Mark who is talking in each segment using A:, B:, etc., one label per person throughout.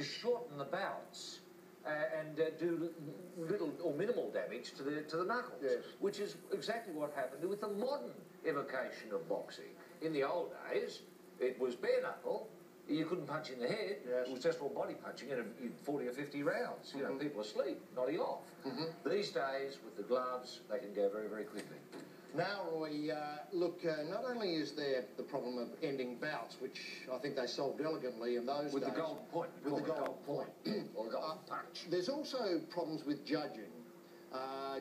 A: to shorten the bouts and do little or minimal damage to the knuckles,
B: yes.
A: which is exactly what happened with the modern evocation of boxing. In the old days, it was bare knuckle. You couldn't punch in the head.
B: Yes.
A: It was just all body punching in 40 or 50 rounds. You know, people asleep, nodding off. These days, with the gloves, they can go very, very quickly.
B: Now, Roy, look, not only is there the problem of ending bouts, which I think they solved elegantly in those days.
A: With the golden point.
B: With the golden point.
A: Or golden punch.
B: There's also problems with judging.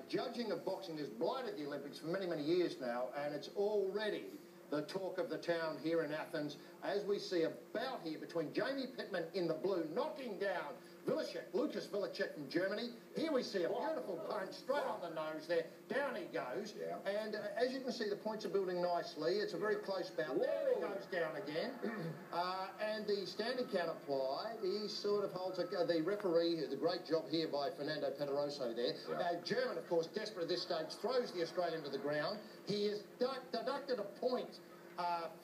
B: Judging of boxing has blighted the Olympics for many, many years now, and it's already the talk of the town here in Athens as we see a bout here between Jamie Pittman in the blue knocking down Lucas Vilacek from Germany. Here we see a beautiful punch straight on the nose there. Down he goes.
A: Yeah.
B: And as you can see, the points are building nicely. It's a very close bout.
A: Whoa.
B: There he goes down again. And the standing count applied. He sort of holds the referee, the great job here by Fernando Pedroso there.
A: Yeah.
B: German, of course, desperate at this stage, throws the Australian to the ground. He has deducted a point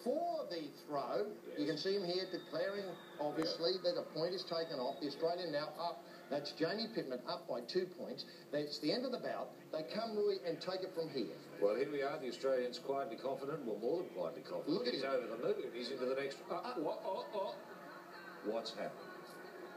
B: for the throw.
A: Yes.
B: You can see him here declaring, obviously, that a point is taken off. The Australian now up. That's Jamie Pittman up by 2 points. That's the end of the bout. They come, Roy, and take it from here.
A: Well, here we are. The Australian's quietly confident. Well, more than quietly confident.
B: Look at
A: He's
B: him.
A: over the moon. He's into the next... What's happened?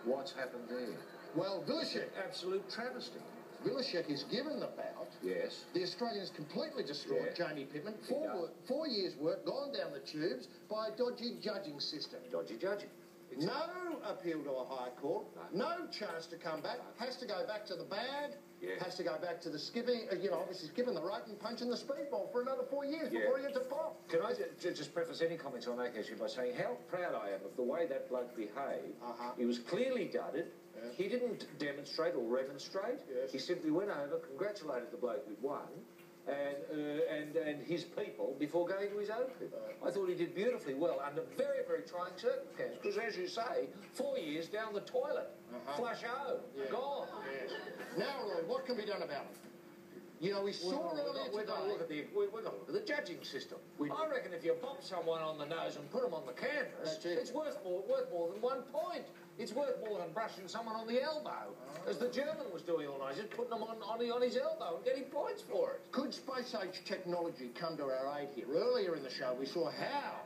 A: What's happened there?
B: Well, Vilacek.
A: Absolute travesty.
B: Vilacek is given the bout.
A: Yes.
B: The Australians completely destroyed Jamie Pittman. 4 years' work gone down the tubes by a dodgy judging system.
A: Dodgy judging.
B: No appeal to a high court. No chance to come back. Has to go back to the bag.
A: Yeah.
B: Has to go back to the skipping. Obviously skipping the rope and punching the speedball for another 4 years before he gets a pop.
A: Can I just preface any comments on that issue by saying how proud I am of the way that bloke behaved. He was clearly dudded. Yes. He didn't demonstrate or remonstrate.
B: Yes.
A: He simply went over, congratulated the bloke who'd won, and his people before going to his own people. I thought he did beautifully well under very, very trying circumstances. Because, as you say, 4 years down the toilet, flush out, gone.
B: Yes. Now, Roy, what can be done about it? You know, we saw earlier
A: we're going to look at the judging system. I reckon if you bump someone on the nose and put them on the canvas, it's worth more than 1 point. It's worth more than brushing someone on the elbow, as the German was doing all night, just putting them on his elbow and getting points for it.
B: Could space-age technology come to our aid here? Earlier in the show, we saw how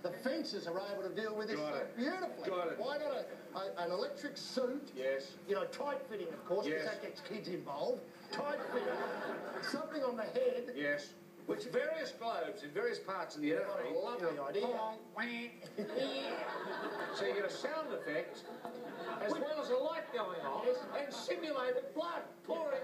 B: the fencers are able to deal with this so beautifully. Why not an electric suit?
A: Yes.
B: Tight-fitting, of course, because that gets kids involved. Tight-fitting, something on the head.
A: Yes. Which various globes in various parts of the anatomy.
B: Lovely idea.
A: So you get a sound effect as well as a light going on and simulated blood pouring.